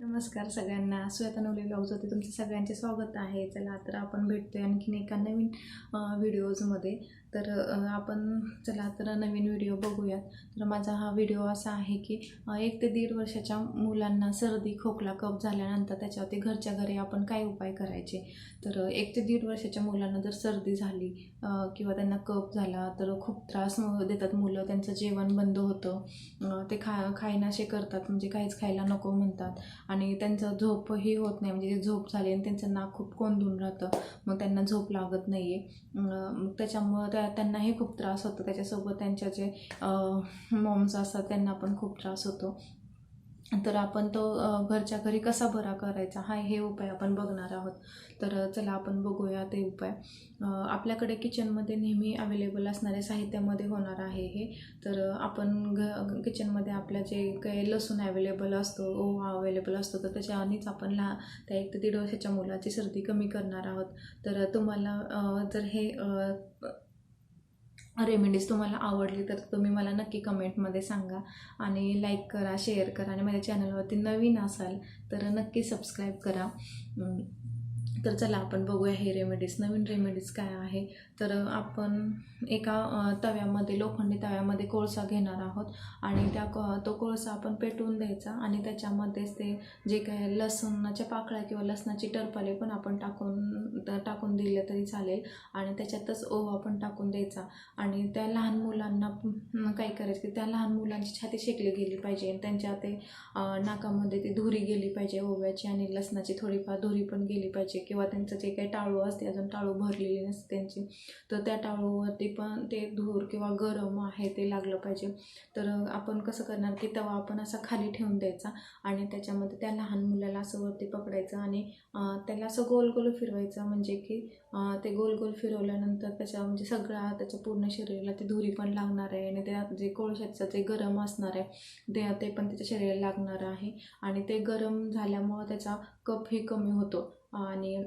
नमस्कार सगळ्यांना. श्वेता नवले ब्लॉग्सवरती तुमचं सगळ्यांचे स्वागत आहे. चला तर आपण भेटतोय आणखीन एका नवीन व्हिडिओजमध्ये. तर आपण चला तर नवीन व्हिडिओ बघूयात. तर माझा हा व्हिडिओ असा आहे की 1 ते 1.5 वर्षाच्या मुलांना सर्दी खोकला कफ झाल्यानंतर त्याच्यावरती घरच्या घरी आपण काय उपाय करायचे. तर 1 ते 1.5 वर्षाच्या मुलांना जर सर्दी झाली किंवा त्यांना कफ झाला तर खूप त्रास देतात मुलं. त्यांचं जेवण बंद होतं, ते खाईनाशे करतात, म्हणजे काहीच खायला नको म्हणतात आणि त्यांचं झोपही होत नाही. म्हणजे झोप झाली आणि त्यांचं नाक खूप कोंदून राहतं, मग त्यांना झोप लागत नाही आहे. त्याच्यामुळं त्यांनाही खूप त्रास होतो. त्याच्यासोबत त्यांच्या जे मॉम्स असतात त्यांना पण खूप त्रास होतो. तर आपण तो घरच्या घरी कसा बरा करायचा हे उपाय आपण बघणार आहोत. तर चला आपण बघूया ते उपाय. आपल्याकडे किचनमध्ये नेहमी अवेलेबल असणाऱ्या साहित्यामध्ये होणार आहे हे. तर आपण किचनमध्ये आपल्या जे काही लसूण अवेलेबल असतो, ओवा अवेलेबल असतो, तर त्याच्यानेच आपण त्या 1 ते 1.5 वर्षाच्या मुलाची सर्दी कमी करणार आहोत. तर तुम्हाला जर हे रेमेडीज तुम्हाला आवडली तर तुम्ही मला नक्की कमेंटमध्ये सांगा आणि लाईक करा, शेअर करा आणि माझ्या चॅनलवरती नवीन असाल तर नक्की सबस्क्राईब करा. तर चला आपण बघूया हे रेमेडीज. नवीन रेमेडीज काय आहे. तर आपण एका तव्यामध्ये, लोखंडी तव्यामध्ये कोळसा घेणार आहोत आणि तो कोळसा आपण पेटवून द्यायचा आणि त्याच्यामध्येच ते जे काय लसणाच्या पाकळ्या किंवा लसणाची टरफले पण आपण टाकून दिले तरी चालेल आणि त्याच्यातच ओवा पण टाकून द्यायचा. आणि त्या लहान मुलांना काय करायचं की त्या लहान मुलांची छाती शेकली गेली पाहिजे आणि त्यांच्या ते नाकामध्ये ती धुरी गेली पाहिजे ओव्याची आणि लसणाची थोडीफार धुरी पण गेली पाहिजे. किंवा त्यांचं जे काही टाळू असते, अजून टाळू भरलेली नसते त्यांची, तर त्या टाळूवरती पण ते धूर किंवा गरम आहे ते लागलं पाहिजे. तर आपण कसं करणार की तवा आपण असा खाली ठेवून द्यायचा आणि त्याच्यामध्ये त्या लहान मुलाला असं वरती पकडायचं आणि त्याला असं गोल गोल फिरवायचं. म्हणजे की ते गोल गोल फिरवल्यानंतर म्हणजे त्याच्या पूर्ण शरीराला ती धुरी पण लागणार आहे आणि त्या जे कोळशाचं जे गरम असणार आहे ते पण त्याच्या शरीराला लागणार आहे आणि ते गरम झाल्यामुळं त्याचा कफही कमी होतो आणि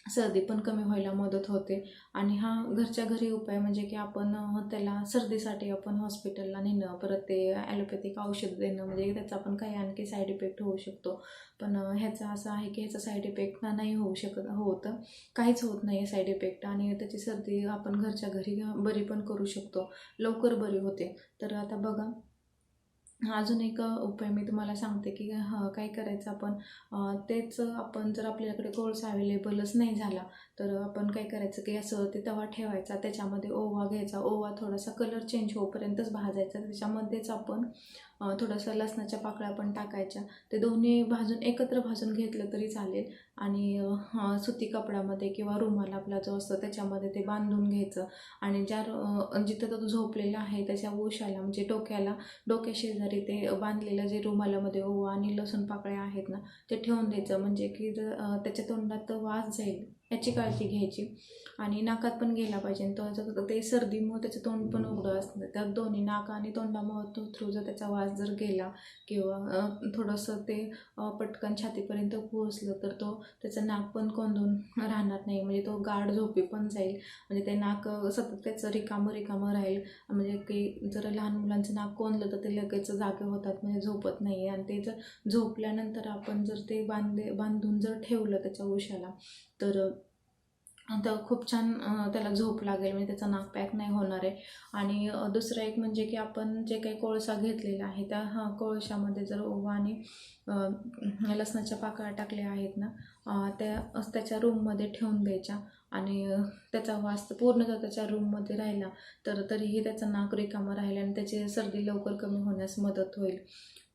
सर्दी पण कमी व्हायला मदत होते. आणि हा घरच्या घरी उपाय म्हणजे की आपण त्याला सर्दीसाठी आपण हॉस्पिटलला नेणं, परत ते ॲलोपॅथिक औषध देणं, म्हणजे त्याचा पण काही आणखी साईड इफेक्ट होऊ शकतो. पण ह्याचा असं आहे की ह्याचा साईड इफेक्ट नाही होतं, काहीच होत नाही साईड इफेक्ट आणि त्याची सर्दी आपण घरच्या घरी बरी पण करू शकतो, लवकर बरी होते. तर आता बघा, अजून एक उपाय मी तुम्हाला सांगते की काय करायचं आपण. तेच आपण जर आपल्याकडे कोळसा अवेलेबलच नाही झाला तर आपण काय करायचं की गॅसवरती तवा ठेवायचा, त्याच्यामध्ये ओवा घ्यायचा. ओवा थोडासा कलर चेंज होईपर्यंतच भाजायचा. त्याच्यामध्येच आपण थोडंसं लसणाच्या पाकळ्या पण टाकायच्या. ते दोन्ही एकत्र भाजून घेतलं तरी चालेल आणि सुती कपड्यामध्ये किंवा रुमाल आपला जो असतो त्याच्यामध्ये ते बांधून घ्यायचं आणि जिथं तो झोपलेला आहे त्याच्या उशाला, म्हणजे डोक्या शेजारी ते बांधलेलं जे रुमालामध्ये ओवा आणि लसूण पाकळ्या आहेत ना ते ठेवून द्यायचं. म्हणजे की त्याच्या तोंडात वास जाईल याची काळजी घ्यायची आणि नाकात पण गेला पाहिजे. तो ते सर्दीमुळे त्याचं तोंड पण उघडं असतं, त्या दोन्ही नाक आणि तोंडामुळे थ्रू जर त्याचा वास जर गेला किंवा थोडंसं ते पटकन छातीपर्यंत पोहोचलं तर त्याचं नाक पण कोंदून राहणार नाही, म्हणजे तो गाढ झोपी पण जाईल. म्हणजे ते नाक सतत त्याचं रिकामं राहील. म्हणजे की जर लहान मुलांचं नाक कोंदलं तर ते लगेच जागे होतात, म्हणजे झोपत नाही. आणि ते जर झोपल्यानंतर आपण जर ते बांधून जर ठेवलं त्याच्या उशाला तर खूप छान त्याला झोप लागेल, म्हणजे त्याचा नाक पॅक नाही होणार आहे. आणि दुसरं एक म्हणजे की आपण जे काही कोळसा घेतलेला आहे त्या कोळशामध्ये जर ओवा आणि लसणाच्या पाकळ्या टाकल्या आहेत ना त्याच्या रूममध्ये ठेवून द्यायच्या आणि त्याचा वास पूर्ण जर त्याच्या रूममध्ये राहिला तर तरीही त्याचं नाक रिकामं राहील आणि त्याची सर्दी लवकर कमी होण्यास मदत होईल.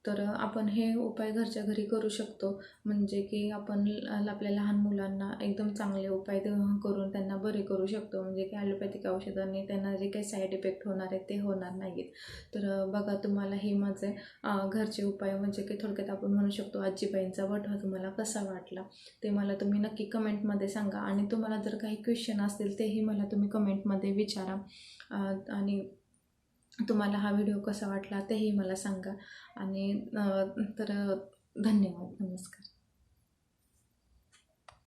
तर आपण हे उपाय घरच्या घरी करू शकतो. म्हणजे की आपण आपल्या लहान मुलांना एकदम चांगले उपाय करून त्यांना बरे करू शकतो. म्हणजे की ॲलोपॅथिक औषधांनी त्यांना जे काही साईड इफेक्ट होणार आहेत ते होणार नाहीत. तर बघा, तुम्हाला हे माझे घरचे उपाय म्हणजे की थोडक्यात आपण म्हणू शकतो आजीबाईंचा वठवा तुम्हाला कसा वाटला ते मला तुम्ही नक्की कमेंटमध्ये सांगा. आणि तुम्हाला जर काही क्वेश्चन असतील तेही मला तुम्ही कमेंटमध्ये विचारा आणि तुम्हाला हा व्हिडिओ कसा वाटला तेही मला सांगा. आणि तर धन्यवाद. नमस्कार.